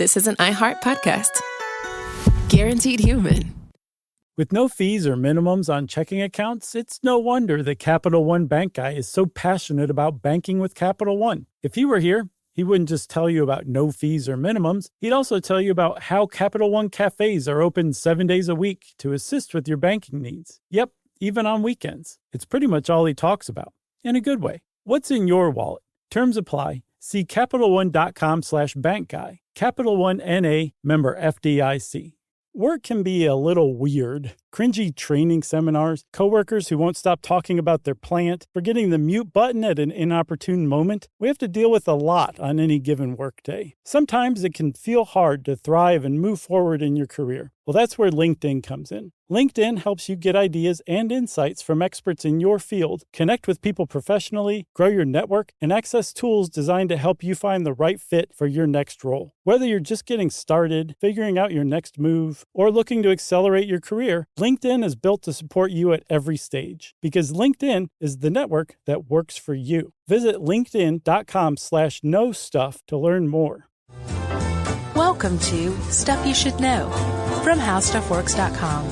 this is an iHeart podcast. Guaranteed human. With no fees or minimums on checking accounts, it's no wonder that Capital One Bank Guy is so passionate about banking with Capital One. If he were here, he wouldn't just tell you about no fees or minimums. He'd also tell you about how Capital One cafes are open 7 days a week to assist with your banking needs. Yep, even on weekends. It's pretty much all he talks about, in a good way. What's in your wallet? Terms apply. See CapitalOne.com/bankguy. Capital One N.A., member FDIC. Work can be a little weird. Cringy training seminars, coworkers who won't stop talking about their plant, forgetting the mute button at an inopportune moment. We have to deal with a lot on any given workday. Sometimes it can feel hard to thrive and move forward in your career. Well, that's where LinkedIn comes in. LinkedIn helps you get ideas and insights from experts in your field, connect with people professionally, grow your network, and access tools designed to help you find the right fit for your next role. Whether you're just getting started, figuring out your next move, or looking to accelerate your career, LinkedIn is built to support you at every stage, because LinkedIn is the network that works for you. Visit linkedin.com/knowstuff to learn more. Welcome to Stuff You Should Know from HowStuffWorks.com.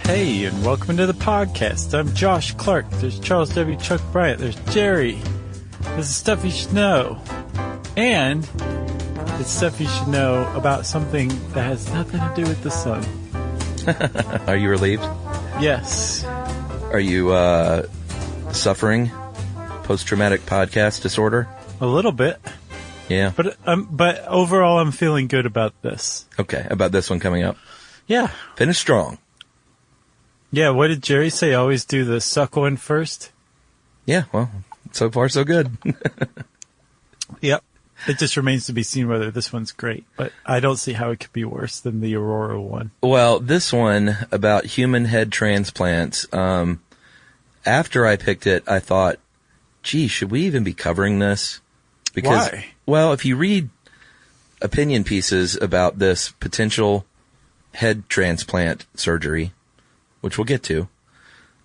Hey, and welcome to the podcast. I'm Josh Clark. There's Charles W. Chuck Bryant. There's Jerry. This is Stuff You Should Know. And it's stuff you should know about something that has nothing to do with the sun. Are you relieved? Yes. Are you suffering post-traumatic podcast disorder? A little bit. Yeah. But overall, I'm feeling good about this. Okay, about this one coming up. Yeah. Finish strong. Yeah, what did Jerry say? Always do the suck one first? Yeah, well, so far so good. Yep. It just remains to be seen whether this one's great, but I don't see how it could be worse than the Aurora one. Well, this one about human head transplants, after I picked it, I thought, gee, should we even be covering this? Because, why? Well, if you read opinion pieces about this potential head transplant surgery, which we'll get to,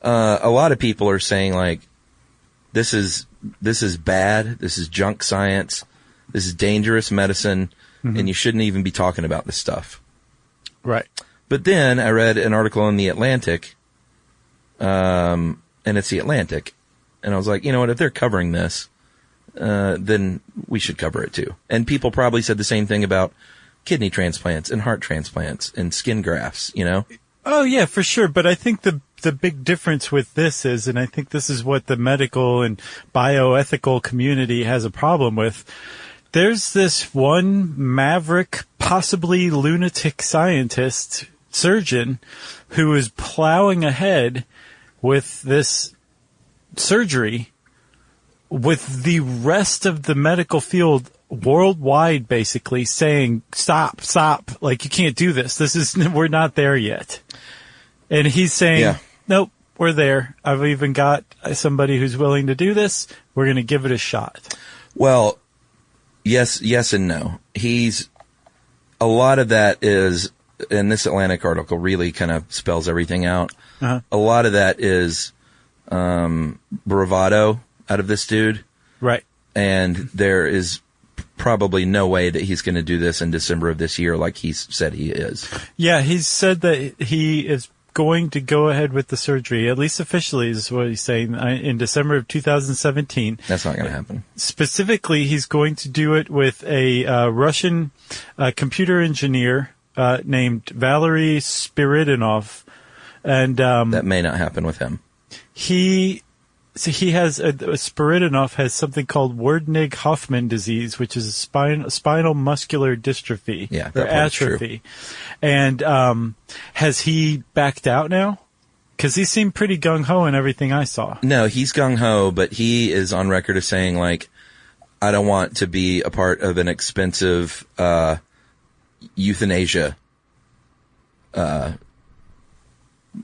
a lot of people are saying, like, this is bad, this is junk science, this is dangerous medicine, and you shouldn't even be talking about this stuff. Right. But then I read an article in The Atlantic, and it's The Atlantic, and I was like, you know what, if they're covering this, then we should cover it too. And people probably said the same thing about kidney transplants and heart transplants and skin grafts, you know? Oh, yeah, for sure. But I think the big difference with this is, and I think this is what the medical and bioethical community has a problem with, there's this one maverick, possibly lunatic scientist, surgeon, who is plowing ahead with this surgery with the rest of the medical field worldwide basically saying, stop, like, you can't do this. We're not there yet. And he's saying, Nope, we're there. I've even got somebody who's willing to do this. We're going to give it a shot. Well, yes and no. A lot of that is, and this Atlantic article really kind of spells everything out. Uh-huh. A lot of that is bravado out of this dude. Right. And there is probably no way that he's going to do this in December of this year like he's said he is. Yeah, he's said that he is going to go ahead with the surgery, at least officially is what he's saying, in December of 2017. That's not going to happen. Specifically, he's going to do it with a Russian computer engineer named Valery Spiridonov. And that may not happen with him. Spiridonov has something called Wernig-Hoffman disease, which is a spinal muscular dystrophy, or atrophy. And has he backed out now? Because he seemed pretty gung-ho in everything I saw. No, he's gung-ho, but he is on record as saying, like, I don't want to be a part of an expensive euthanasia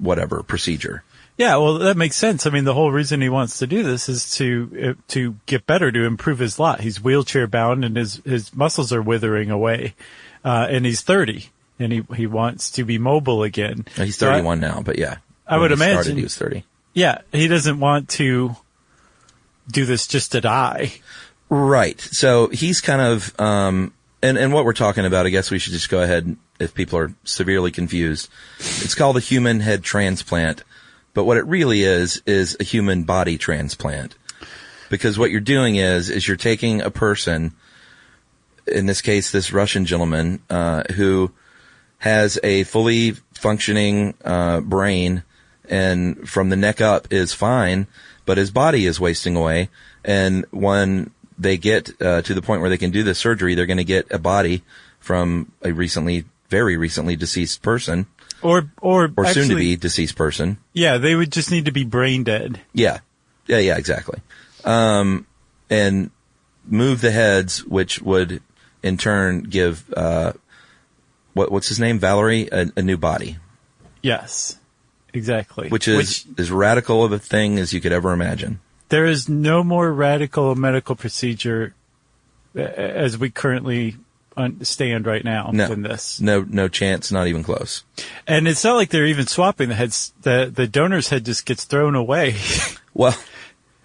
whatever procedure. Yeah, well, that makes sense. I mean, the whole reason he wants to do this is to get better, to improve his lot. He's wheelchair bound and his muscles are withering away. And he's 30 and he wants to be mobile again. He's 31 now, but yeah. I would imagine he was 30. Yeah, he doesn't want to do this just to die. Right. So he's kind of, and what we're talking about, I guess we should just go ahead if people are severely confused. It's called a human head transplant, but what it really is a human body transplant. Because what you're doing is you're taking a person, in this case, this Russian gentleman, who has a fully functioning, brain, and from the neck up is fine, but his body is wasting away. And when they get to the point where they can do the surgery, they're going to get a body from a very recently deceased person, or actually, soon to be deceased person. Yeah, they would just need to be brain dead. Yeah, exactly. And move the heads, which would in turn give what's his name, Valerie, a new body. Yes, exactly. Which is as radical of a thing as you could ever imagine. There is no more radical medical procedure as we currently stand right now than this. No chance, not even close. And it's not like they're even swapping the heads. The donor's head just gets thrown away. Well,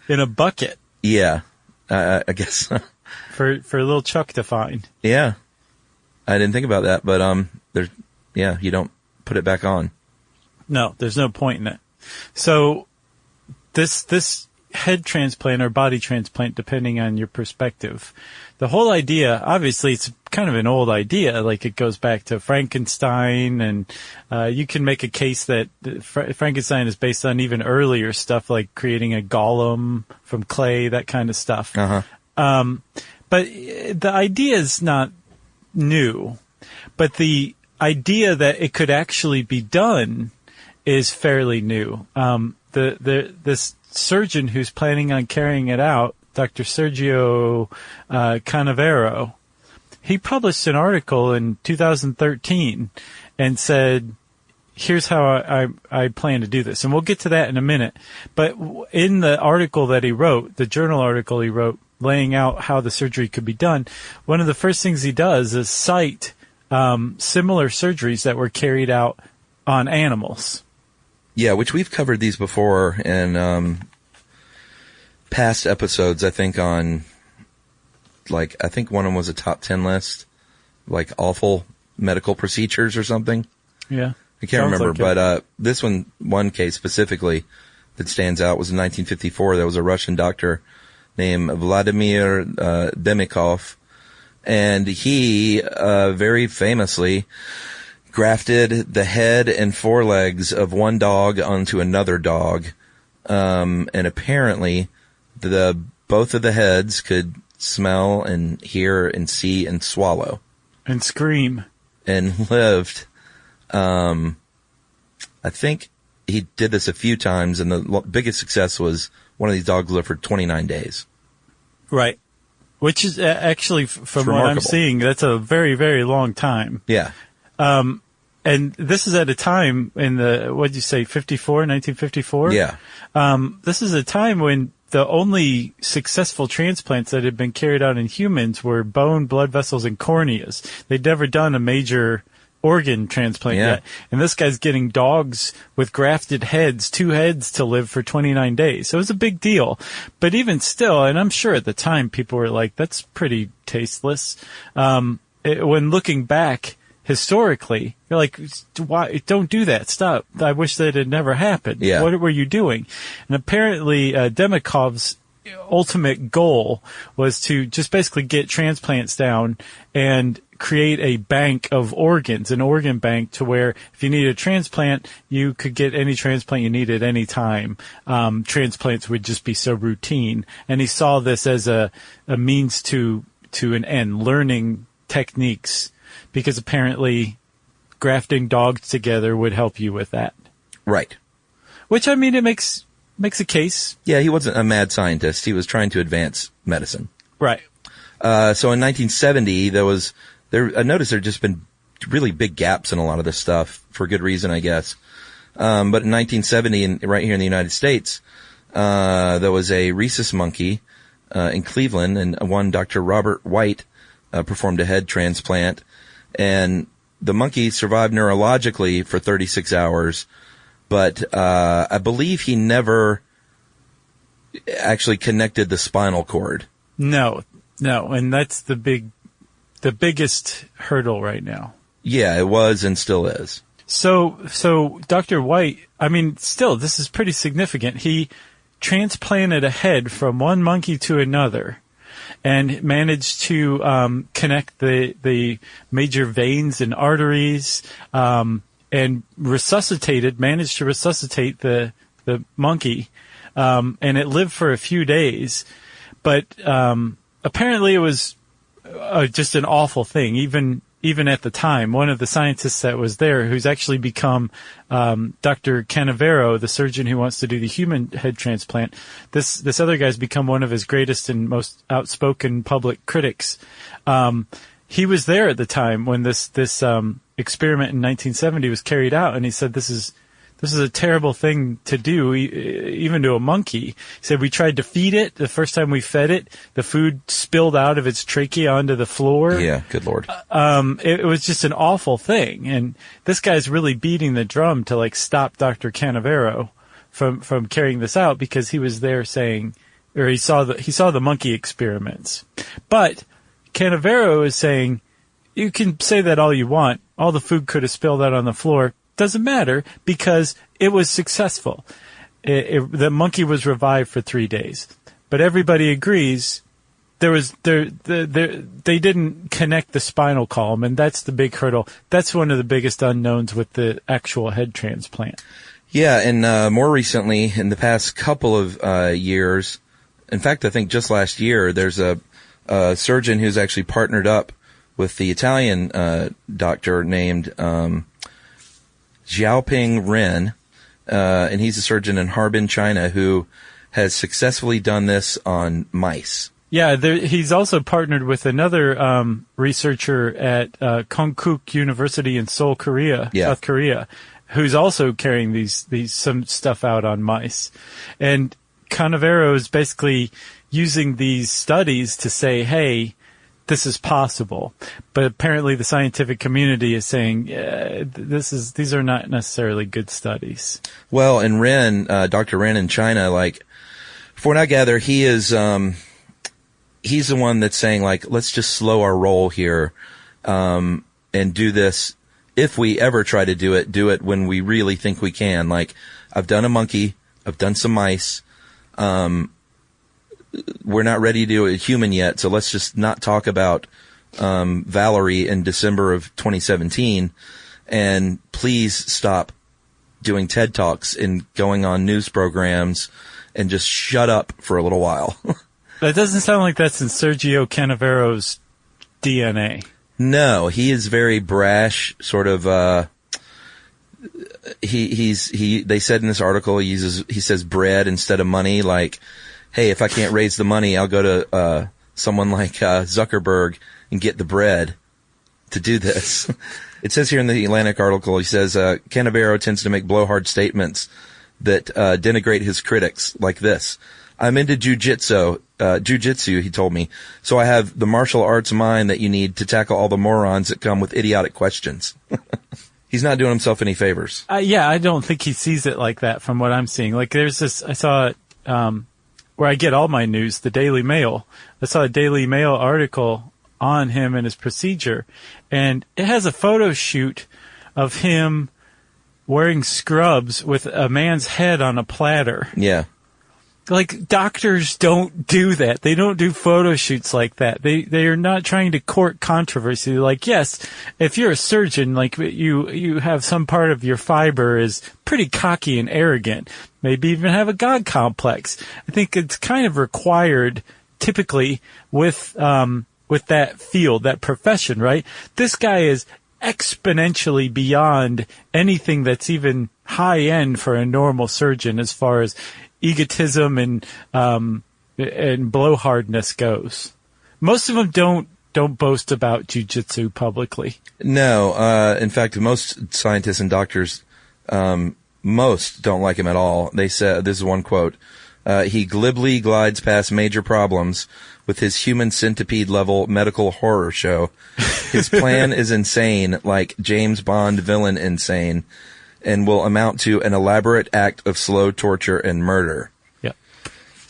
in a bucket. Yeah, I guess. for little Chuck to find. Yeah. I didn't think about that, but you don't put it back on. No, there's no point in it. So this head transplant or body transplant, depending on your perspective, the whole idea, obviously it's kind of an old idea, like it goes back to Frankenstein, and you can make a case that Frankenstein is based on even earlier stuff, like creating a golem from clay, that kind of stuff. Uh-huh. But the idea is not new, but the idea that it could actually be done is fairly new. This surgeon who's planning on carrying it out, Dr. Sergio Canavero, he published an article in 2013 and said, here's how I plan to do this. And we'll get to that in a minute. But in the article that he wrote, the journal article he wrote, laying out how the surgery could be done, one of the first things he does is cite similar surgeries that were carried out on animals. Yeah, which we've covered these before in past episodes, I think on, I think one of them was a top 10 list, like awful medical procedures or something. Yeah. I can't remember, but this one case specifically that stands out was in 1954. There was a Russian doctor named Vladimir Demikov, and he very famously grafted the head and forelegs of one dog onto another dog, and apparently both of the heads could smell and hear and see and swallow and scream and lived. I think he did this a few times, and the biggest success was one of these dogs lived for 29 days. Right. Which is actually, from what I'm seeing, that's a very, very long time. Yeah. And this is at a time in what'd you say, 1954? Yeah. This is a time when the only successful transplants that had been carried out in humans were bone, blood vessels, and corneas. They'd never done a major organ transplant yet. And this guy's getting dogs with grafted heads, 2 heads to live for 29 days. So it was a big deal. But even still, and I'm sure at the time people were like, that's pretty tasteless. When looking back historically, you're like, why? Don't do that. Stop. I wish that had never happened. Yeah. What were you doing? And apparently, Demikov's ultimate goal was to just basically get transplants down and create a bank of organs, an organ bank, to where if you needed a transplant, you could get any transplant you needed any time. Transplants would just be so routine. And he saw this as a means to an end, learning techniques, because apparently grafting dogs together would help you with that. Right. Which, I mean, it makes a case. Yeah, he wasn't a mad scientist. He was trying to advance medicine. Right. So in 1970, I noticed there had just been really big gaps in a lot of this stuff, for good reason, I guess. But in 1970, right here in the United States, there was a rhesus monkey in Cleveland, and one Dr. Robert White performed a head transplant, and the monkey survived neurologically for 36 hours, but I believe he never actually connected the spinal cord. No, and that's the biggest hurdle right now. Yeah, it was and still is. So Dr. White, I mean, still, this is pretty significant. He transplanted a head from one monkey to another and managed to connect the major veins and arteries, and managed to resuscitate the monkey, and it lived for a few days. But apparently it was just an awful thing, even at the time. One of the scientists that was there, who's actually become Dr. Canavero, the surgeon who wants to do the human head transplant, this other guy's become one of his greatest and most outspoken public critics. He was there at the time when this experiment in 1970 was carried out, and he said this is a terrible thing to do, even to a monkey. He said we tried to feed it. The first time we fed it, the food spilled out of its trachea onto the floor. Yeah, good Lord. It was just an awful thing. And this guy's really beating the drum to stop Dr. Canavero from carrying this out, because he was there saying, or he saw the monkey experiments. But Canavero is saying, you can say that all you want. All the food could have spilled out on the floor. Doesn't matter, because it was successful. The monkey was revived for 3 days, but everybody agrees they didn't connect the spinal column, and that's the big hurdle. That's one of the biggest unknowns with the actual head transplant. Yeah, and more recently, in the past couple of years, in fact, I think just last year, there's a surgeon who's actually partnered up with the Italian doctor named Xiaoping Ren, and he's a surgeon in Harbin, China, who has successfully done this on mice. Yeah, he's also partnered with another researcher at Konkuk University in Seoul, South Korea, who's also carrying some stuff out on mice. And Canavero is basically using these studies to say, hey, this is possible. But apparently the scientific community is saying these are not necessarily good studies. Well, and Dr. Ren in China, from what I gather, he is he's the one that's saying, let's just slow our roll here, and do this. If we ever try to do it when we really think we can. I've done a monkey, I've done some mice. We're not ready to do a human yet, so let's just not talk about Valerie in December of 2017, and please stop doing TED Talks and going on news programs, and just shut up for a little while. That doesn't sound like that's in Sergio Canavero's DNA. No, he is very brash, sort of. They said in this article he says bread instead of money, hey, if I can't raise the money, I'll go to someone like Zuckerberg and get the bread to do this. It says here in the Atlantic article, he says, Canavero tends to make blowhard statements that denigrate his critics, like this. I'm into jujitsu, he told me, so I have the martial arts mind that you need to tackle all the morons that come with idiotic questions. He's not doing himself any favors. Yeah, I don't think he sees it like that from what I'm seeing. There's this, I saw it, where I get all my news, the Daily Mail. I saw a Daily Mail article on him and his procedure, and it has a photo shoot of him wearing scrubs with a man's head on a platter. Yeah. Doctors don't do that. They don't do photo shoots like that. They are not trying to court controversy. Yes, if you're a surgeon, you have some part of your fiber is pretty cocky and arrogant. Maybe even have a God complex. I think it's kind of required typically with that field, that profession, right? This guy is exponentially beyond anything that's even high end for a normal surgeon as far as egotism and blowhardness goes. Most of them don't boast about jiu-jitsu publicly. No, in fact, most scientists and doctors, most don't like him at all. They said, this is one quote, he glibly glides past major problems with his human centipede level medical horror show. His plan is insane, like James Bond villain insane, and will amount to an elaborate act of slow torture and murder. Yep.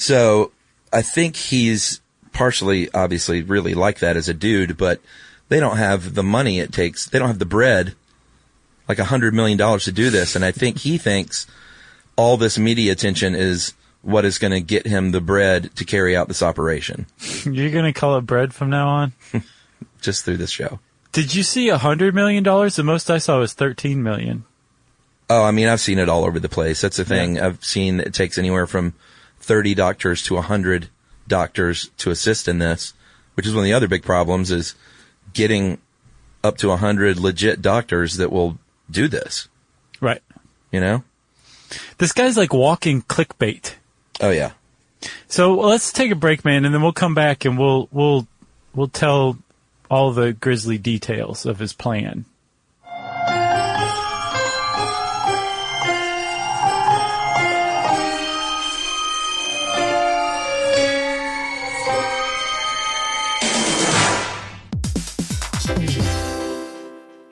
So I think he's partially, obviously, really like that as a dude, but they don't have the money it takes. They don't have the bread, like $100 million to do this. And I think he thinks all this media attention is what is going to get him the bread to carry out this operation. You're going to call it bread from now on? Just through this show. Did you see $100 million? The most I saw was $13 million. Oh, I mean, I've seen it all over the place. That's the thing. Yeah. I've seen it takes anywhere from 30 doctors to 100 doctors to assist in this, which is one of the other big problems is getting up to 100 legit doctors that will do this. Right. You know? This guy's like walking clickbait. Oh, yeah. So let's take a break, man, and then we'll come back and we'll tell all the grisly details of his plan.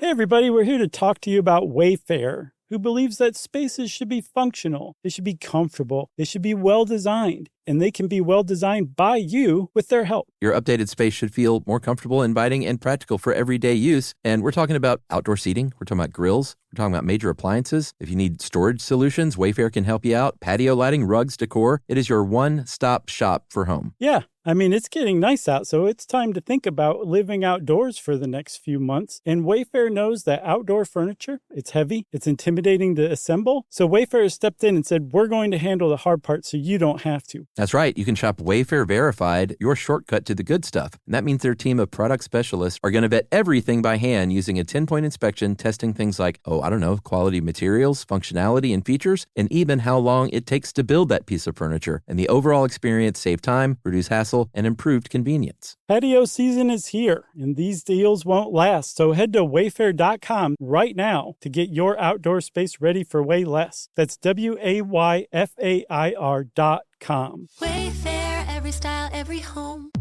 Hey everybody, we're here to talk to you about Wayfair, who believes that spaces should be functional, they should be comfortable, they should be well designed, and they can be well designed by you with their help. Your updated space should feel more comfortable, inviting, and practical for everyday use. And we're talking about outdoor seating. We're talking about grills. We're talking about major appliances. If you need storage solutions, Wayfair can help you out. Patio lighting, rugs, decor. It is your one-stop shop for home. Yeah, I mean, it's getting nice out, so it's time to think about living outdoors for the next few months. And Wayfair knows that outdoor furniture, it's heavy, it's intimidating to assemble. So Wayfair has stepped in and said, we're going to handle the hard part so you don't have to. That's right. You can shop Wayfair Verified, your shortcut to the good stuff. And that means their team of product specialists are going to vet everything by hand using a 10-point inspection, testing things like, quality materials, functionality, and features, and even how long it takes to build that piece of furniture. And the overall experience save time, reduce hassle, and improved convenience. Patio season is here, and these deals won't last. So head to wayfair.com right now to get your outdoor space ready for way less. That's WAYFAIR.com. Wayfair, every style, every home.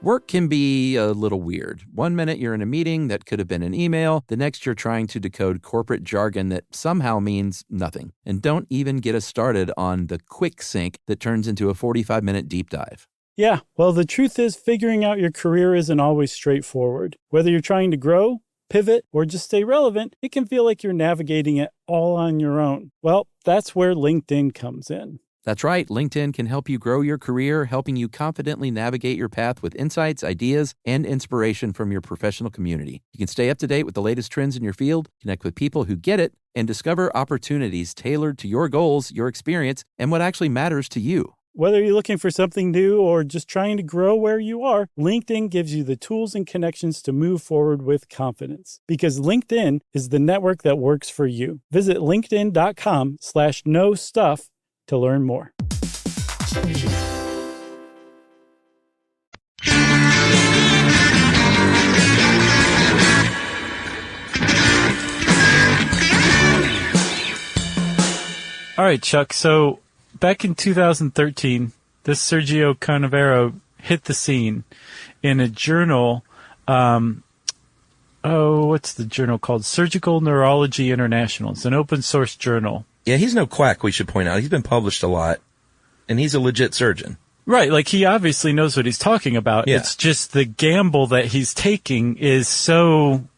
Work can be a little weird. One minute you're in a meeting that could have been an email. The next you're trying to decode corporate jargon that somehow means nothing. And don't even get us started on the quick sync that turns into a 45-minute deep dive. Yeah, well, the truth is figuring out your career isn't always straightforward. Whether you're trying to grow, pivot, or just stay relevant, it can feel like you're navigating it all on your own. Well, that's where LinkedIn comes in. That's right. LinkedIn can help you grow your career, helping you confidently navigate your path with insights, ideas, and inspiration from your professional community. You can stay up to date with the latest trends in your field, connect with people who get it, and discover opportunities tailored to your goals, your experience, and what actually matters to you. Whether you're looking for something new or just trying to grow where you are, LinkedIn gives you the tools and connections to move forward with confidence. Because LinkedIn is the network that works for you. Visit linkedin.com/knowstuff to learn more. All right, Chuck. So back in 2013, this Sergio Canavero hit the scene in a journal. What's the journal called? Surgical Neurology International. It's an open source journal. Yeah, he's no quack, we should point out. He's been published a lot, and he's a legit surgeon. Right, like he obviously knows what he's talking about. Yeah. It's just the gamble that he's taking is so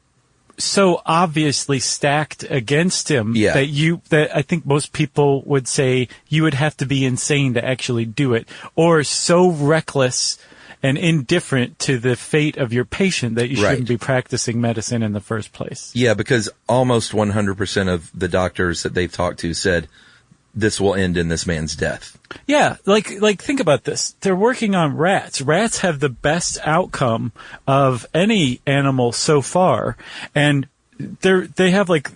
obviously stacked against him that I think most people would say you would have to be insane to actually do it, or so reckless and indifferent to the fate of your patient that you shouldn't be practicing medicine in the first place. Yeah, because almost 100% of the doctors that they've talked to said this will end in this man's death. Yeah, like think about this. They're working on rats. Rats have the best outcome of any animal so far, and they have like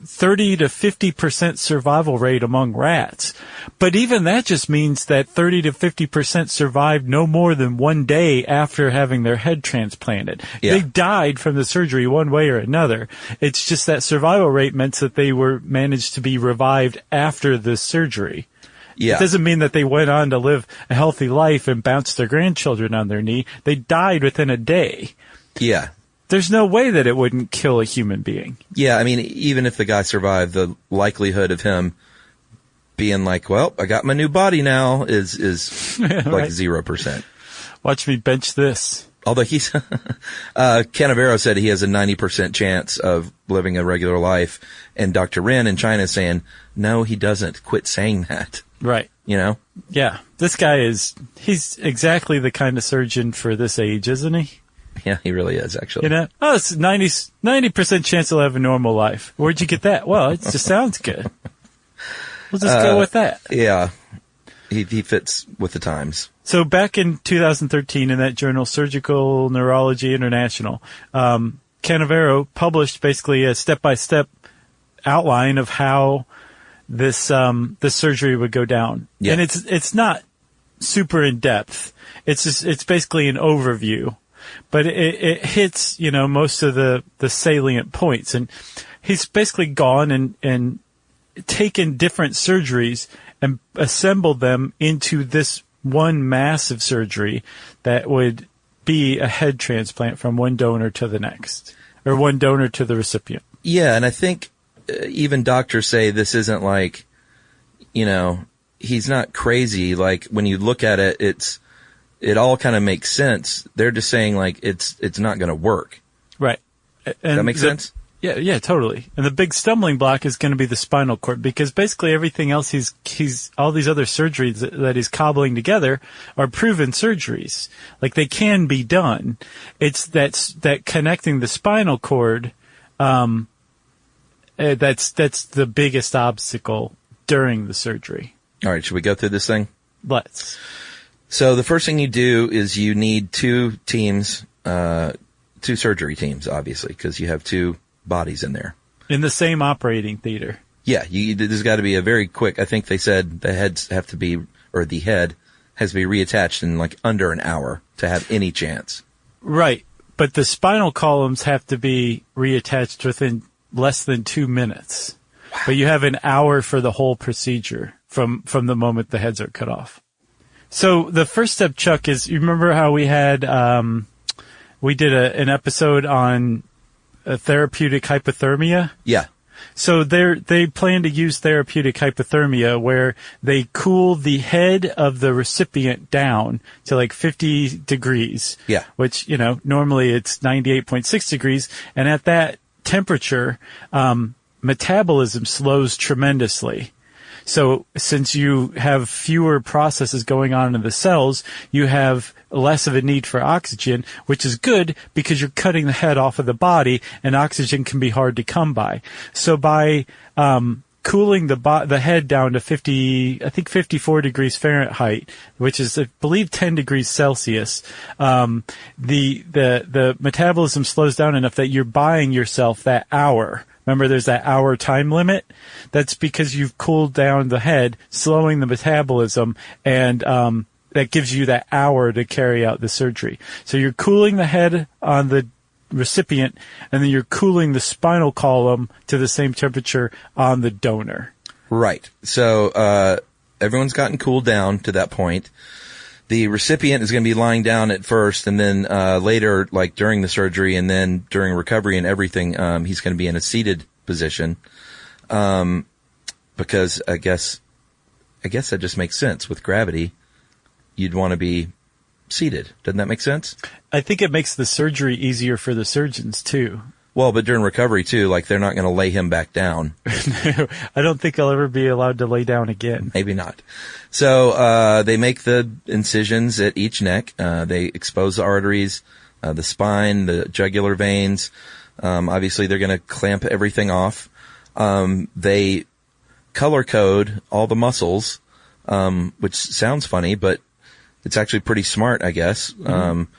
30 to 50% survival rate among rats. But even that just means that 30 to 50% survived no more than 1 day after having their head transplanted. Yeah. They died from the surgery one way or another. It's just that survival rate meant that they were managed to be revived after the surgery. Yeah. It doesn't mean that they went on to live a healthy life and bounced their grandchildren on their knee. They died within a day. Yeah. There's no way that it wouldn't kill a human being. Yeah, I mean, even if the guy survived, the likelihood of him being like, well, I got my new body now is like Right. 0%. Watch me bench this. Although he's, Canavero said he has a 90% chance of living a regular life. And Dr. Ren in China is saying, no, he doesn't. Quit saying that. Right. You know? Yeah. This guy he's exactly the kind of surgeon for this age, isn't he? Yeah, he really is, actually. You know? Oh, it's 90% chance he'll have a normal life. Where'd you get that? Well, it just sounds good. We'll just go with that. Yeah. He fits with the times. So back in 2013 in that journal, Surgical Neurology International, Canavero published basically a step-by-step outline of how this surgery would go down. Yeah. And it's not super in depth. It's basically an overview, but it hits, most of the salient points. And he's basically gone and taken different surgeries and assembled them into this one massive surgery that would be a head transplant from one donor to the next, or one donor to the recipient. Yeah, and I think even doctors say this isn't like, he's not crazy. Like when you look at it, it all kind of makes sense. They're just saying like it's not going to work. Right. And that makes sense? Yeah, totally. And the big stumbling block is going to be the spinal cord, because basically everything else he's all these other surgeries that he's cobbling together are proven surgeries. Like they can be done. It's that connecting the spinal cord, that's the biggest obstacle during the surgery. All right, should we go through this thing? Let's. So the first thing you do is you need two teams, two surgery teams, obviously, because you have two bodies in there. In the same operating theater. Yeah, there's got to be a very quick, I think they said the heads have to be, or the head has to be reattached in like under an hour to have any chance. Right. But the spinal columns have to be reattached within less than 2 minutes. Wow. But you have an hour for the whole procedure from the moment the heads are cut off. So the first step, Chuck, is, you remember how we had, we did an episode on therapeutic hypothermia? Yeah. So they plan to use therapeutic hypothermia, where they cool the head of the recipient down to like 50 degrees. Yeah. Which, normally it's 98.6 degrees. And at that temperature, metabolism slows tremendously. So since you have fewer processes going on in the cells, you have less of a need for oxygen, which is good because you're cutting the head off of the body, and oxygen can be hard to come by. So by cooling the head down to 54 degrees Fahrenheit, which is, I believe, 10 degrees Celsius, the metabolism slows down enough that you're buying yourself that hour. Remember, there's that hour time limit. That's because you've cooled down the head, slowing the metabolism, and that gives you that hour to carry out the surgery. So you're cooling the head on the recipient, and then you're cooling the spinal column to the same temperature on the donor. Right. So everyone's gotten cooled down to that point. The recipient is going to be lying down at first, and then later, like during the surgery and then during recovery and everything, he's going to be in a seated position, because I guess that just makes sense. With gravity, you'd want to be seated. Doesn't that make sense? I think it makes the surgery easier for the surgeons too. Well, but during recovery too, like they're not going to lay him back down. I don't think I'll ever be allowed to lay down again. Maybe not. So they make the incisions at each neck. They expose the arteries, the spine, the jugular veins. Obviously, they're going to clamp everything off. They color code all the muscles, which sounds funny, but it's actually pretty smart, I guess. Mm-hmm.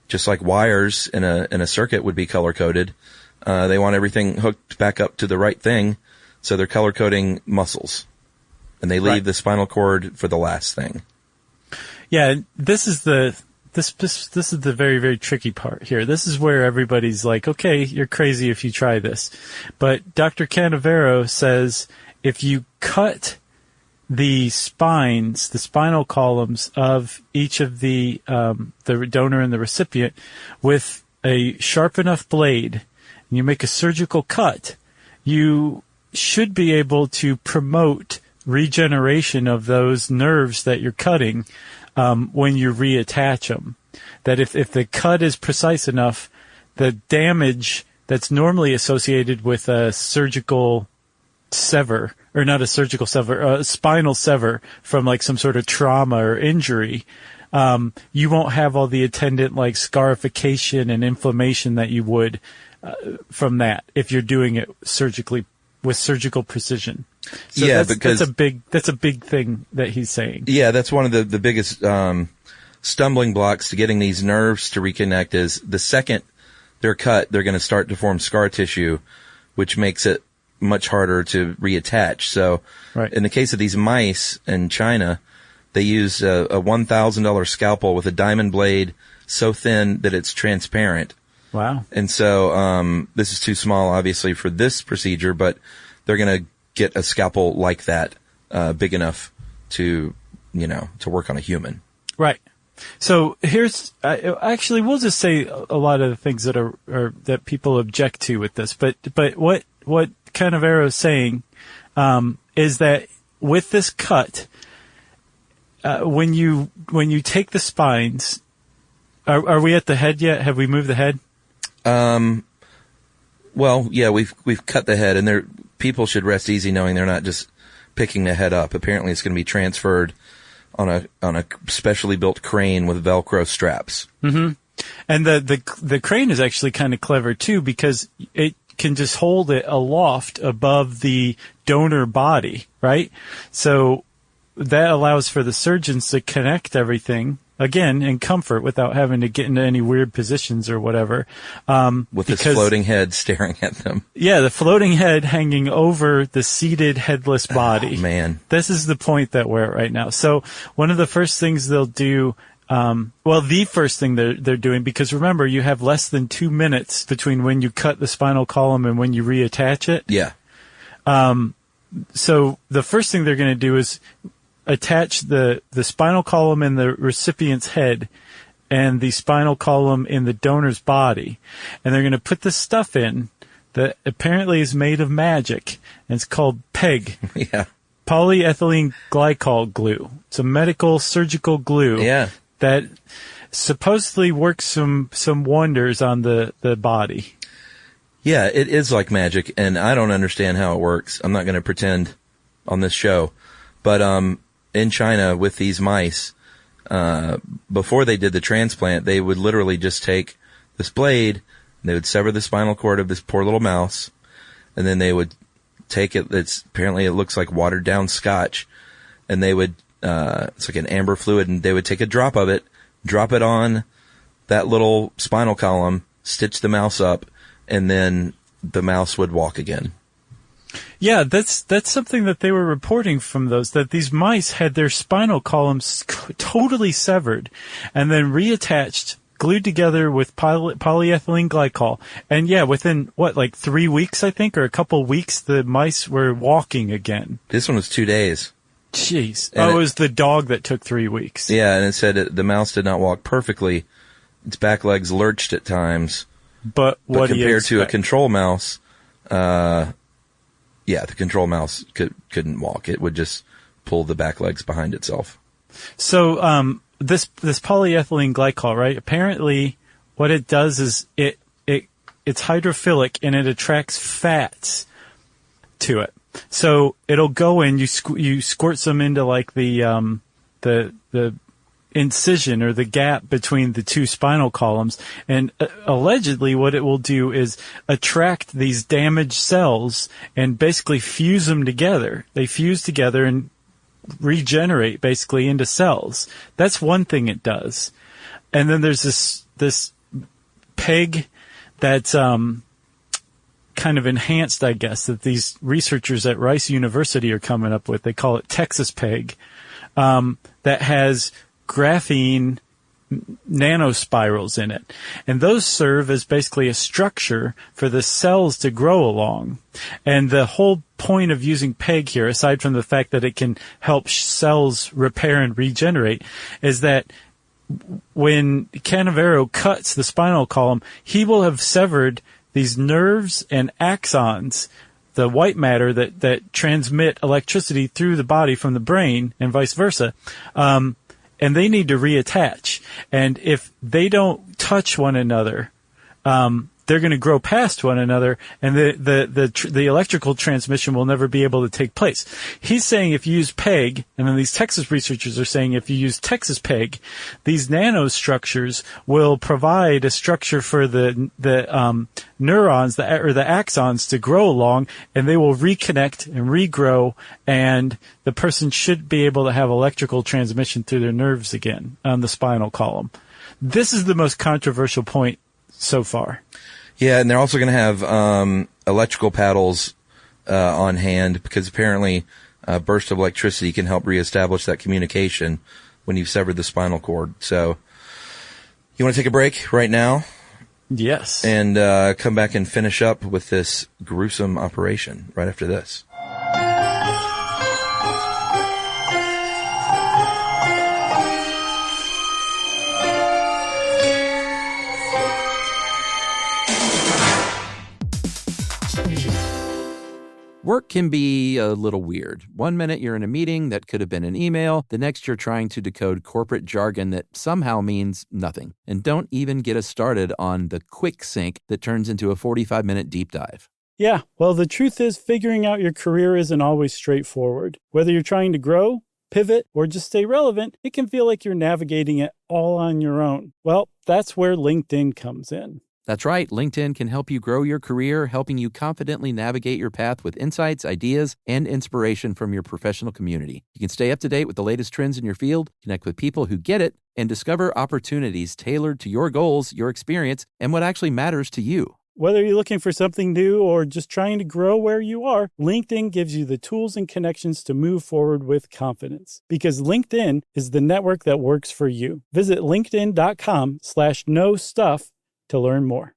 Just like wires in a circuit would be color coded. They want everything hooked back up to the right thing, so they're color coding muscles, and they leave the spinal cord for the last thing. Yeah, this is the very, very tricky part here. This is where everybody's like, okay, you're crazy if you try this, but Dr. Canavero says if you cut the spinal columns of each of the donor and the recipient with a sharp enough blade, and you make a surgical cut, you should be able to promote regeneration of those nerves that you're cutting when you reattach them. That if the cut is precise enough, the damage that's normally associated with a surgical sever, or not a surgical sever, a spinal sever from like some sort of trauma or injury, you won't have all the attendant like scarification and inflammation that you would from that if you're doing it surgically with surgical precision. So yeah, that's a big thing that he's saying. Yeah, that's one of the biggest stumbling blocks to getting these nerves to reconnect is the second they're cut, they're going to start to form scar tissue, which makes it much harder to reattach. So in the case of these mice in China, they use a $1,000 scalpel with a diamond blade so thin that it's transparent. Wow. And so this is too small, obviously, for this procedure, but they're going to get a scalpel like that, big enough to work on a human. Right. So here's actually we'll just say a lot of the things that are that people object to with this, but what Canavero is saying is that with this cut, when you take the spines, are we at the head yet? Have we moved the head? Well, yeah, we've cut the head, and people should rest easy knowing they're not just picking the head up. Apparently, it's going to be transferred on a specially built crane with Velcro straps. Mm-hmm. And the crane is actually kind of clever too, because it can just hold it aloft above the donor body, right? So that allows for the surgeons to connect everything again in comfort without having to get into any weird positions or whatever. With this floating head staring at them. Yeah, the floating head hanging over the seated headless body. Oh, man. This is the point that we're at right now. So one of the first things they'll do, the first thing they're doing, because remember, you have less than 2 minutes between when you cut the spinal column and when you reattach it. Yeah. So the first thing they're going to do is attach the spinal column in the recipient's head and the spinal column in the donor's body. And they're going to put this stuff in that apparently is made of magic. And it's called PEG. Yeah. Polyethylene glycol glue. It's a medical surgical glue. Yeah. That supposedly works some wonders on the body. Yeah, it is like magic, and I don't understand how it works. I'm not going to pretend on this show. But in China, with these mice, before they did the transplant, they would literally just take this blade, and they would sever the spinal cord of this poor little mouse, and then they would take it. Apparently it looks like watered down scotch, and they would it's like an amber fluid, and they would take a drop of it, drop it on that little spinal column, stitch the mouse up, and then the mouse would walk again. Yeah, that's something that they were reporting from those, that these mice had their spinal columns totally severed and then reattached, glued together with polyethylene glycol. And yeah, within 3 weeks, I think, or a couple weeks, the mice were walking again. This one was 2 days. Jeez. And it was the dog that took 3 weeks. Yeah, and it said the mouse did not walk perfectly. Its back legs lurched at times. But what compared to a control mouse, the control mouse couldn't walk. It would just pull the back legs behind itself. So this polyethylene glycol, right? Apparently, what it does is it's hydrophilic and it attracts fats to it. So it'll go in. You squirt some into like the incision or the gap between the two spinal columns, and allegedly what it will do is attract these damaged cells and basically fuse them together. They fuse together and regenerate basically into cells. That's one thing it does. And then there's this PEG that's kind of enhanced, I guess, that these researchers at Rice University are coming up with. They call it Texas PEG, that has graphene nanospirals in it. And those serve as basically a structure for the cells to grow along. And the whole point of using PEG here, aside from the fact that it can help cells repair and regenerate, is that when Canavero cuts the spinal column, he will have severed these nerves and axons the white matter that transmit electricity through the body from the brain and vice versa. And they need to reattach. And if they don't touch one another, they're going to grow past one another, and the electrical transmission will never be able to take place. He's saying if you use PEG, and then these Texas researchers are saying if you use Texas PEG, these nanostructures will provide a structure for the neurons, or the axons to grow along, and they will reconnect and regrow, and the person should be able to have electrical transmission through their nerves again on the spinal column. This is the most controversial point so far. Yeah, and they're also going to have electrical paddles on hand, because apparently a burst of electricity can help reestablish that communication when you've severed the spinal cord. So you want to take a break right now? Yes. And come back and finish up with this gruesome operation right after this. Work can be a little weird. One minute you're in a meeting that could have been an email. The next you're trying to decode corporate jargon that somehow means nothing. And don't even get us started on the quick sync that turns into a 45-minute deep dive. Yeah, well, the truth is figuring out your career isn't always straightforward. Whether you're trying to grow, pivot, or just stay relevant, it can feel like you're navigating it all on your own. Well, that's where LinkedIn comes in. That's right. LinkedIn can help you grow your career, helping you confidently navigate your path with insights, ideas, and inspiration from your professional community. You can stay up to date with the latest trends in your field, connect with people who get it, and discover opportunities tailored to your goals, your experience, and what actually matters to you. Whether you're looking for something new or just trying to grow where you are, LinkedIn gives you the tools and connections to move forward with confidence. Because LinkedIn is the network that works for you. Visit linkedin.com/knowstuff to learn more.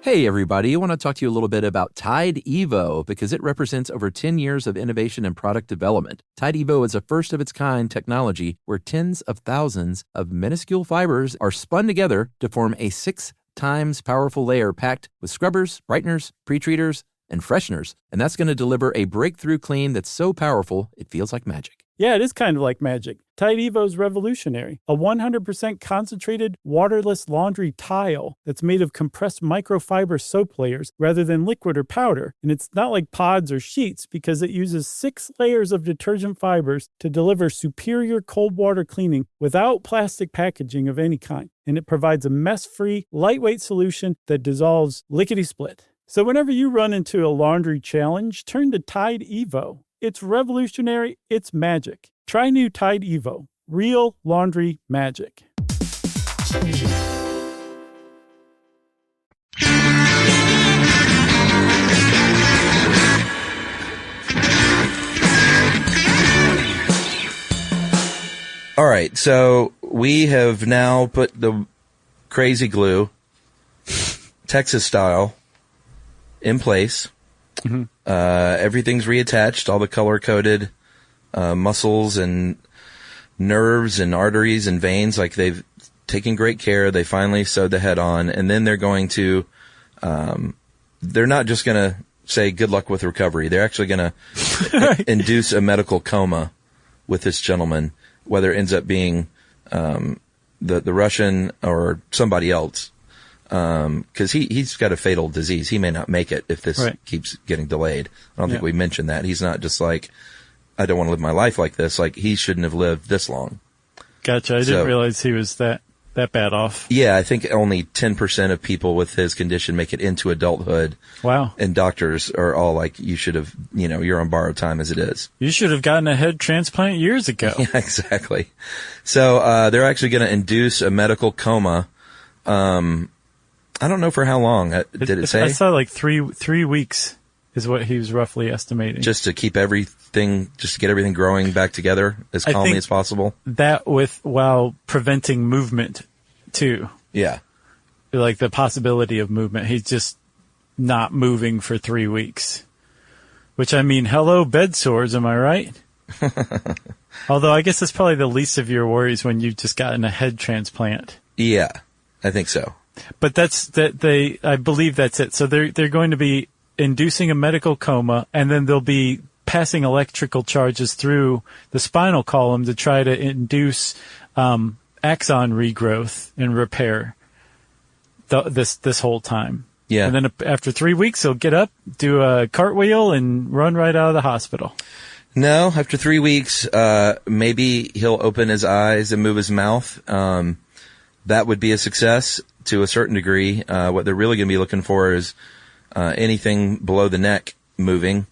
Hey everybody, I want to talk to you a little bit about Tide Evo because it represents over 10 years of innovation and product development. Tide Evo is a first-of-its-kind technology where tens of thousands of minuscule fibers are spun together to form a 6 times powerful layer packed with scrubbers, brighteners, pre-treaters, and fresheners. And that's going to deliver a breakthrough clean that's so powerful it feels like magic. Yeah, it is kind of like magic. Tide Evo is revolutionary. A 100% concentrated, waterless laundry tile that's made of compressed microfiber soap layers rather than liquid or powder. And it's not like pods or sheets because it uses 6 layers of detergent fibers to deliver superior cold water cleaning without plastic packaging of any kind. And it provides a mess-free, lightweight solution that dissolves lickety-split. So whenever you run into a laundry challenge, turn to Tide Evo. It's revolutionary. It's magic. Try new Tide Evo. Real laundry magic. All right, so we have now put the crazy glue, Texas style, in place. Mm-hmm. Everything's reattached, all the color-coded muscles and nerves and arteries and veins, like they've taken great care. They finally sewed the head on, and then they're going to, they're not just going to say good luck with recovery. They're actually going to induce a medical coma with this gentleman, whether it ends up being the Russian or somebody else. Because he's got a fatal disease. He may not make it if this keeps getting delayed. I don't think we mentioned that. He's not just like, I don't want to live my life like this. Like, he shouldn't have lived this long. Gotcha. I didn't realize he was that bad off. Yeah, I think only 10% of people with his condition make it into adulthood. Wow. And doctors are all like, you should have, you're on borrowed time as it is. You should have gotten a head transplant years ago. Yeah, exactly. So they're actually going to induce a medical coma. I don't know for how long. Did it say? I saw like three weeks is what he was roughly estimating. Just to get everything growing back together as calmly as possible. That while preventing movement too. Yeah. Like the possibility of movement. He's just not moving for 3 weeks. Which, I mean, hello bed sores, am I right? Although I guess that's probably the least of your worries when you've just gotten a head transplant. Yeah. I think so. But I believe that's it. So they're going to be inducing a medical coma, and then they'll be passing electrical charges through the spinal column to try to induce axon regrowth and repair this whole time. Yeah. And then after 3 weeks, he'll get up, do a cartwheel, and run right out of the hospital. No, after 3 weeks, maybe he'll open his eyes and move his mouth. That would be a success to a certain degree. What they're really going to be looking for is anything below the neck moving.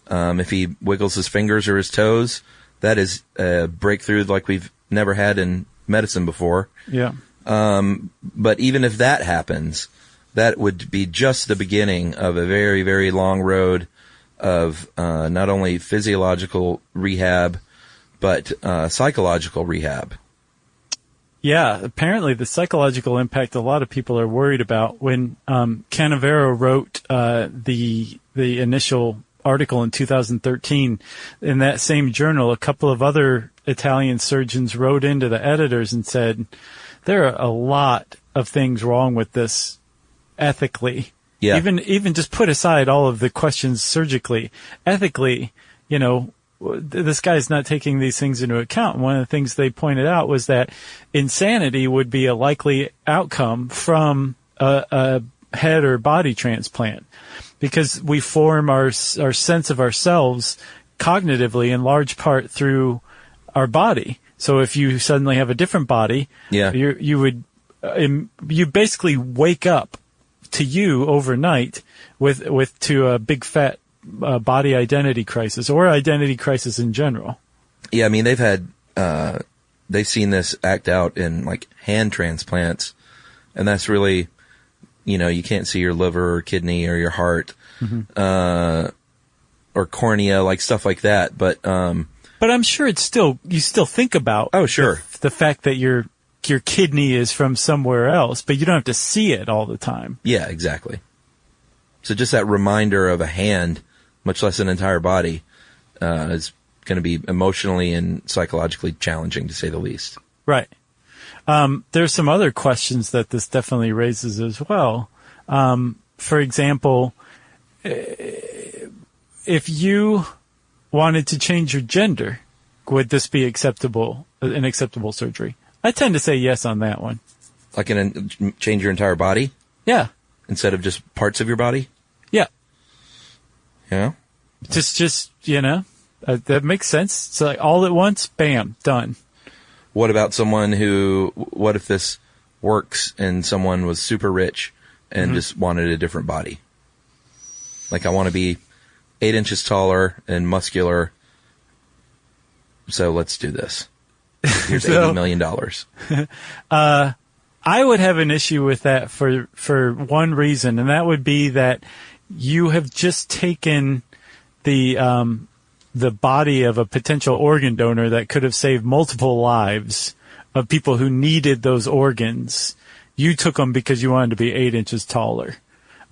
If he wiggles his fingers or his toes, that is a breakthrough like we've never had in medicine before. Yeah. But even if that happens, that would be just the beginning of a very, very long road of not only physiological rehab, but psychological rehab. Yeah, apparently the psychological impact a lot of people are worried about. When Canavero wrote the initial article in 2013, in that same journal, a couple of other Italian surgeons wrote into the editors and said, there are a lot of things wrong with this ethically. Yeah. Even just put aside all of the questions surgically, ethically, this guy's not taking these things into account. And one of the things they pointed out was that insanity would be a likely outcome from a head or body transplant, because we form our sense of ourselves cognitively in large part through our body. So if you suddenly have a different body, you basically wake up to you overnight with a big fat body identity crisis, or identity crisis in general. Yeah, I mean, they've seen this act out in like hand transplants, and that's really, you can't see your liver or kidney or your heart, or cornea, like stuff like that. But I'm sure you still think about. Oh, sure. The fact that your kidney is from somewhere else, but you don't have to see it all the time. Yeah, exactly. So just that reminder of a hand, much less an entire body, is going to be emotionally and psychologically challenging, to say the least. Right. There's some other questions that this definitely raises as well. For example, if you wanted to change your gender, would this be an acceptable surgery? I tend to say yes on that one. Like change your entire body? Yeah. Instead of just parts of your body? Yeah. Yeah. Just that makes sense. It's like all at once, bam, done. What about what if this works and someone was super rich and just wanted a different body? Like, I want to be 8 inches taller and muscular, so let's do this. Here's $80 million. I would have an issue with that for one reason, and that would be that you have just taken the body of a potential organ donor that could have saved multiple lives of people who needed those organs. You took them because you wanted to be 8 inches taller.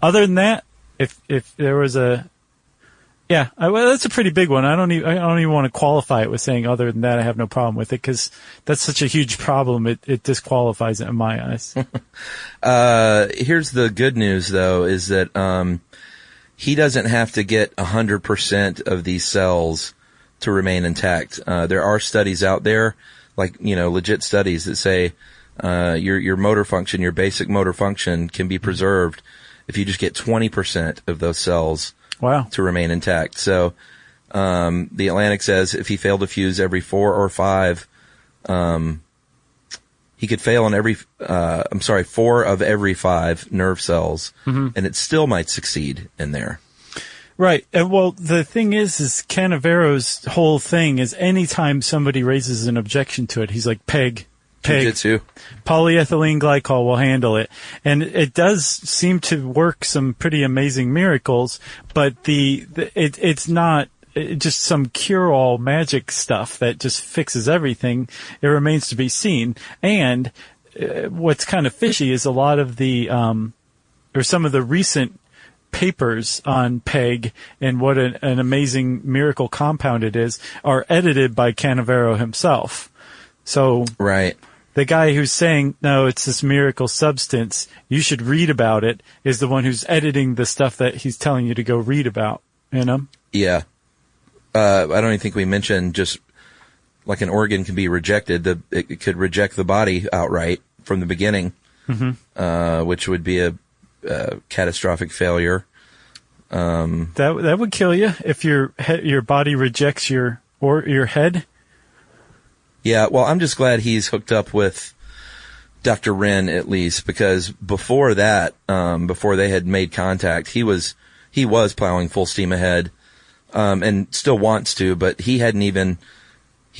Other than that, if there was that's a pretty big one. I don't even want to qualify it with saying other than that I have no problem with it, because that's such a huge problem. It disqualifies it in my eyes. Here's the good news, though, is that he doesn't have to get 100% of these cells to remain intact. There are studies out there, like, legit studies that say your motor function, your basic motor function, can be preserved if you just get 20% of those cells. Wow. To remain intact. So, the Atlantic says if he failed to fuse every 4 or 5, he could fail on 4 of every 5 nerve cells, and it still might succeed in there. Right. And well, the thing is Canavero's whole thing is anytime somebody raises an objection to it, he's like, PEG. Jiu-jitsu. Polyethylene glycol will handle it. And it does seem to work some pretty amazing miracles, but it's not just some cure-all magic stuff that just fixes everything. It remains to be seen. And what's kind of fishy is a lot of some of the recent papers on PEG and what an amazing miracle compound it is are edited by Canavero himself. So right. the guy who's saying, no, it's this miracle substance, you should read about it, is the one who's editing the stuff that he's telling you to go read about, you know? Yeah. I don't even think we mentioned just like an organ can be rejected. It could reject the body outright from the beginning, which would be a catastrophic failure. That would kill you if your body rejects your head. Yeah, well, I'm just glad he's hooked up with Dr. Wren at least, because before that, before they had made contact, he was plowing full steam ahead, and still wants to, but he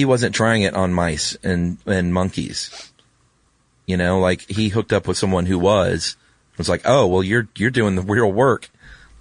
wasn't trying it on mice and monkeys. You know, like he hooked up with someone who was like, oh, well, you're doing the real work.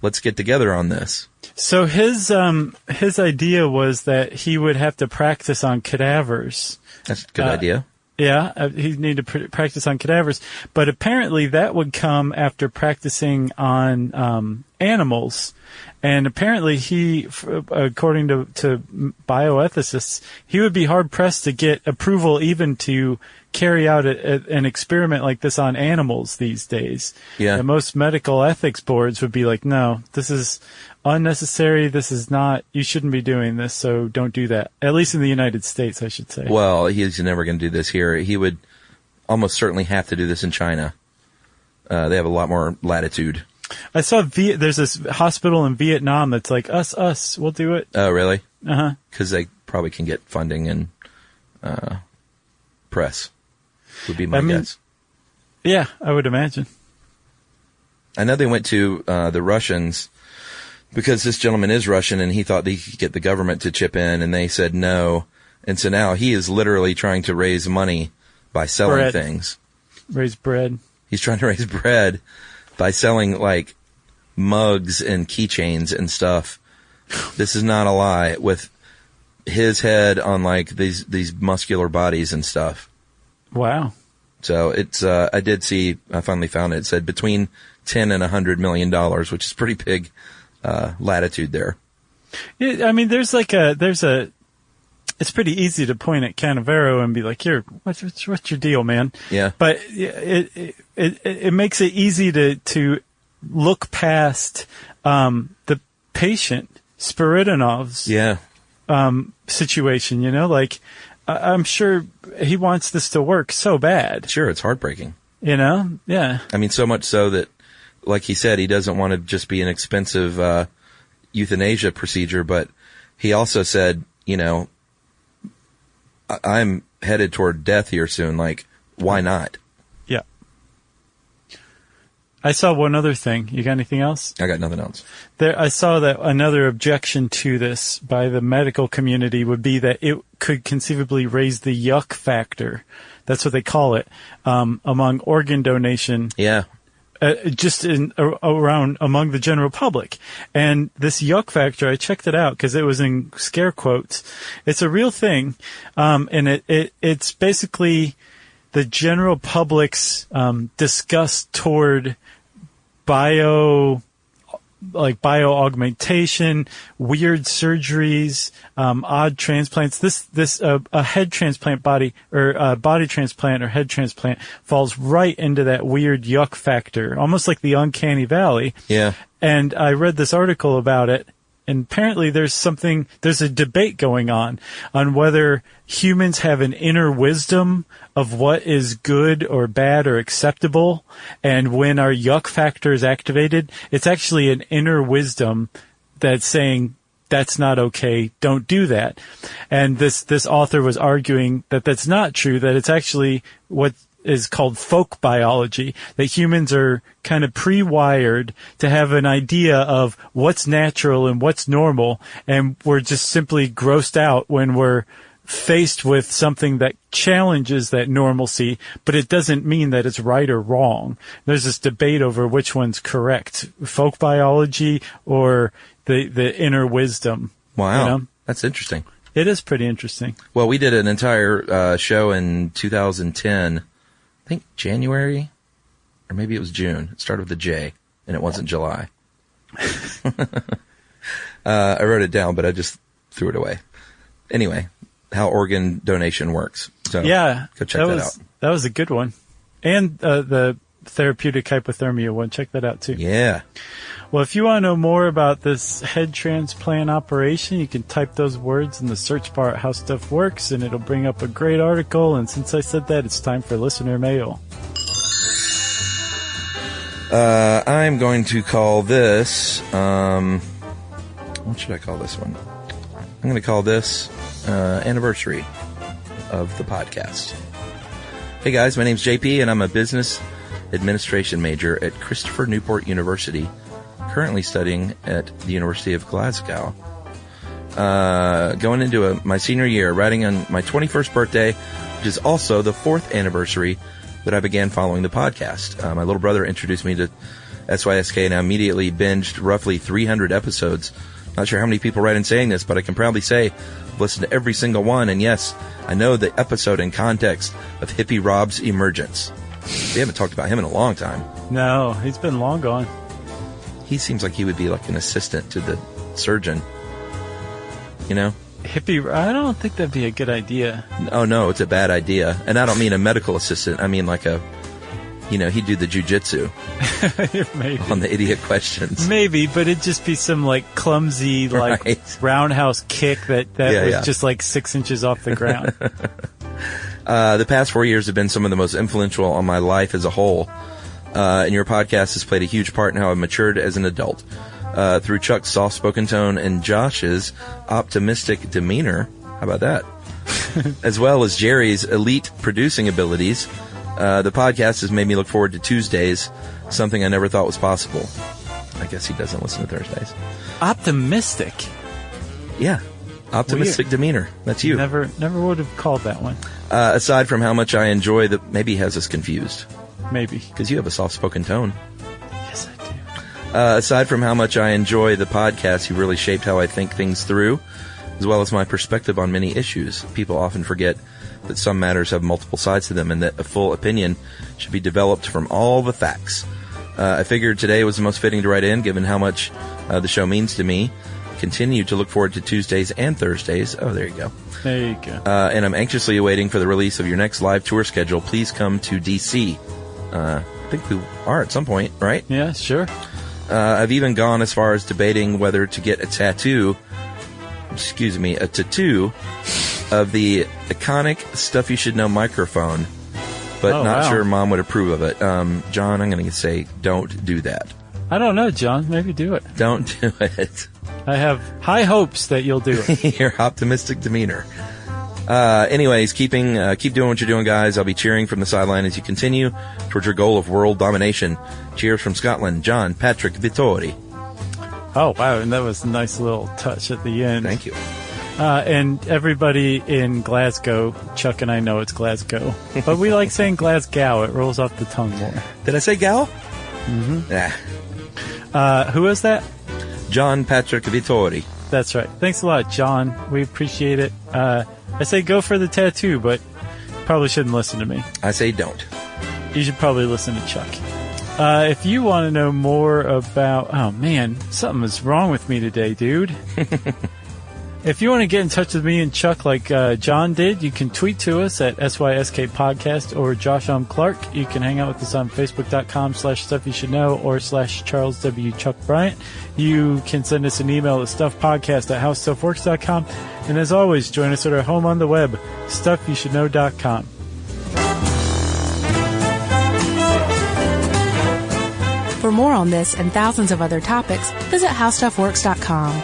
Let's get together on this. So his idea was that he would have to practice on cadavers. That's a good idea. Yeah, he'd need to practice on cadavers. But apparently that would come after practicing on animals. And apparently he, according to bioethicists, he would be hard-pressed to get approval even to carry out an experiment like this on animals these days. Yeah. And most medical ethics boards would be like, no, this is unnecessary. This is not, you shouldn't be doing this, so don't do that. At least in the United States, I should say. Well, he's never going to do this here. He would almost certainly have to do this in China. They have a lot more latitude. I saw there's this hospital in Vietnam that's like, us, we'll do it. Oh, really? Uh-huh. Because they probably can get funding and press, would be my guess. Yeah, I would imagine. I know they went to the Russians because this gentleman is Russian and he thought he could get the government to chip in, and they said no. And so now he is literally trying to raise money by selling things. Raise bread. He's trying to raise bread by selling like mugs and keychains and stuff. This is not a lie, with his head on like these muscular bodies and stuff. Wow. So it's I finally found it. It said between $10 and $100 million, which is pretty big latitude there. Yeah, I mean, it's pretty easy to point at Canavero and be like, what's your deal, man? Yeah. But it makes it easy to look past the patient, Spiridonov's situation, you know? Like, I'm sure he wants this to work so bad. Sure, it's heartbreaking. You know? Yeah. I mean, so much so that, like he said, he doesn't want to just be an expensive euthanasia procedure, but he also said, you know, I'm headed toward death here soon. Like, why not? Yeah. I saw one other thing. You got anything else? I got nothing else. I saw that another objection to this by the medical community would be that it could conceivably raise the yuck factor. That's what they call it, among organ donation. Yeah. Just around among the general public. And this yuck factor, I checked it out because it was in scare quotes. It's a real thing. And it's basically the general public's disgust toward bio augmentation, weird surgeries, odd transplants. A head transplant body transplant or head transplant falls right into that weird yuck factor, almost like the uncanny valley. Yeah. And I read this article about it, and apparently there's a debate going on whether humans have an inner wisdom of what is good or bad or acceptable. And when our yuck factor is activated, it's actually an inner wisdom that's saying, that's not okay, don't do that. And this author was arguing that that's not true, that it's actually what is called folk biology, that humans are kind of pre-wired to have an idea of what's natural and what's normal, and we're just simply grossed out when we're faced with something that challenges that normalcy, but it doesn't mean that it's right or wrong. There's this debate over which one's correct, folk biology or the inner wisdom. Wow. You know? That's interesting. It is pretty interesting. Well, we did an entire show in 2010, I think January, or maybe it was June. It started with a J, and it wasn't July. I wrote it down, but I just threw it away. Anyway, how organ donation works. So yeah, go check that out. That was a good one. And the therapeutic hypothermia one. Check that out too. Yeah. Well, if you want to know more about this head transplant operation, you can type those words in the search bar at How Stuff Works, and it'll bring up a great article. And since I said that, it's time for listener mail. I'm going to call this, what should I call this one? I'm going to call this anniversary of the podcast. Hey guys, my name's JP, and I'm a business administration major at Christopher Newport University, currently studying at the University of Glasgow. Going into my senior year, writing on my 21st birthday, which is also the 4th anniversary that I began following the podcast. My little brother introduced me to SYSK, and I immediately binged roughly 300 episodes. Not sure how many people write in saying this, but I can proudly say I've listened to every single one, and yes, I know the episode and context of Hippie Rob's emergence. We haven't talked about him in a long time. No, he's been long gone. He seems like he would be like an assistant to the surgeon. You know? Hippie, I don't think that'd be a good idea. Oh, no, it's a bad idea. And I don't mean a medical assistant. I mean like he'd do the jujitsu on the idiot questions. Maybe, but it'd just be some like clumsy, like roundhouse kick that was just like 6 inches off the ground. The past 4 years have been some of the most influential on my life as a whole. And your podcast has played a huge part in how I've matured as an adult. Through Chuck's soft-spoken tone and Josh's optimistic demeanor. How about that? As well as Jerry's elite producing abilities, the podcast has made me look forward to Tuesdays, something I never thought was possible. I guess he doesn't listen to Thursdays. Optimistic? Yeah. Optimistic demeanor. That's you. Never would have called that one. Aside from how much I enjoy maybe he has us confused. Maybe. Because you have a soft-spoken tone. Yes, I do. Aside from how much I enjoy the podcast, you really shaped how I think things through, as well as my perspective on many issues. People often forget that some matters have multiple sides to them and that a full opinion should be developed from all the facts. I figured today was the most fitting to write in, given how much the show means to me. Continue to look forward to Tuesdays and Thursdays. Oh, there you go. There you go. And I'm anxiously awaiting for the release of your next live tour schedule. Please come to D.C. I think we are at some point, right? Yeah, sure. I've even gone as far as debating whether to get a tattoo of the iconic Stuff You Should Know microphone, but not sure Mom would approve of it. John, I'm going to say don't do that. I don't know, John. Maybe do it. Don't do it. I have high hopes that you'll do it. Your optimistic demeanor. Anyways, keep doing what you're doing, guys. I'll be cheering from the sideline as you continue towards your goal of world domination. Cheers from Scotland, John Patrick Vittori. Oh, wow. And that was a nice little touch at the end. Thank you. And everybody in Glasgow, Chuck and I know it's Glasgow, but we like saying Glasgow. It rolls off the tongue more. Did I say gal? Mm-hmm. Who is that? John Patrick Vittori. That's right. Thanks a lot, John. We appreciate it. I say go for the tattoo, but probably shouldn't listen to me. I say don't. You should probably listen to Chuck. If you want to know more about... Oh, man, something is wrong with me today, dude. If you want to get in touch with me and Chuck like John did, you can tweet to us at SYSK Podcast or Josh Clark. You can hang out with us on Facebook.com/StuffYouShouldKnow or /Charles W. Chuck Bryant. You can send us an email at StuffPodcast@HowStuffWorks.com. And as always, join us at our home on the web, StuffYouShouldKnow.com. For more on this and thousands of other topics, visit HowStuffWorks.com.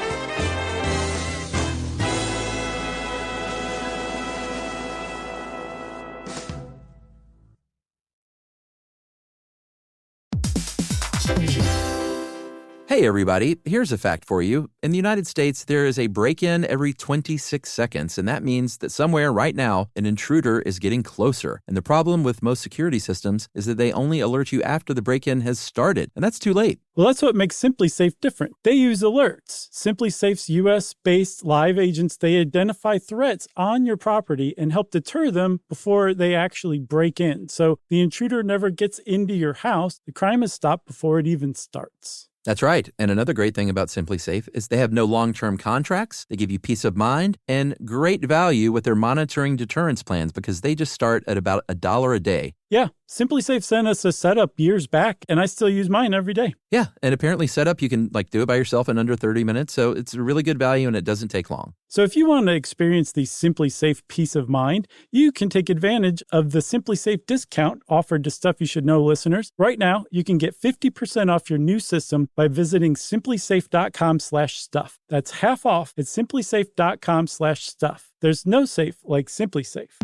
Hey everybody, here's a fact for you. In the United States, there is a break-in every 26 seconds, and that means that somewhere right now, an intruder is getting closer. And the problem with most security systems is that they only alert you after the break-in has started, and that's too late. Well, that's what makes SimpliSafe different. They use alerts. SimpliSafe's U.S.-based live agents, they identify threats on your property and help deter them before they actually break in. So the intruder never gets into your house. The crime is stopped before it even starts. That's right. And another great thing about Simply Safe is they have no long-term contracts. They give you peace of mind and great value with their monitoring deterrence plans because they just start at about $1 a day. Yeah, Simply Safe sent us a setup years back, and I still use mine every day. Yeah, and apparently setup, you can do it by yourself in under 30 minutes, so it's a really good value and it doesn't take long. So if you want to experience the Simply Safe peace of mind, you can take advantage of the Simply Safe discount offered to Stuff You Should Know listeners. Right now, you can get 50% off your new system by visiting simplysafe.com/stuff. That's half off at simplysafe.com/stuff. There's no safe like Simply Safe.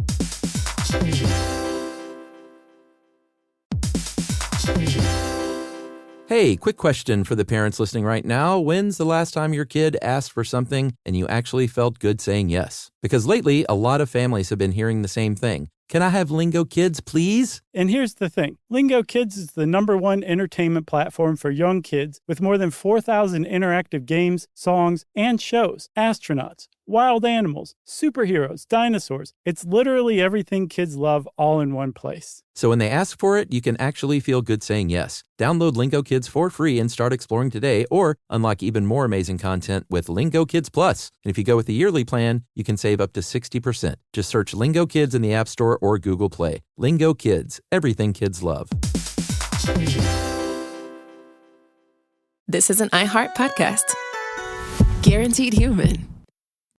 Hey, quick question for the parents listening right now. When's the last time your kid asked for something and you actually felt good saying yes? Because lately, a lot of families have been hearing the same thing. Can I have Lingo Kids, please? And here's the thing. Lingo Kids is the #1 entertainment platform for young kids with more than 4,000 interactive games, songs, and shows. Astronauts, wild animals, superheroes, dinosaurs. It's literally everything kids love all in one place. So when they ask for it, you can actually feel good saying yes. Download Lingo Kids for free and start exploring today, or unlock even more amazing content with Lingo Kids Plus. And if you go with the yearly plan, you can save up to 60%. Just search Lingo Kids in the App Store or Google Play. Lingo Kids, everything kids love. This is an iHeart podcast. Guaranteed human.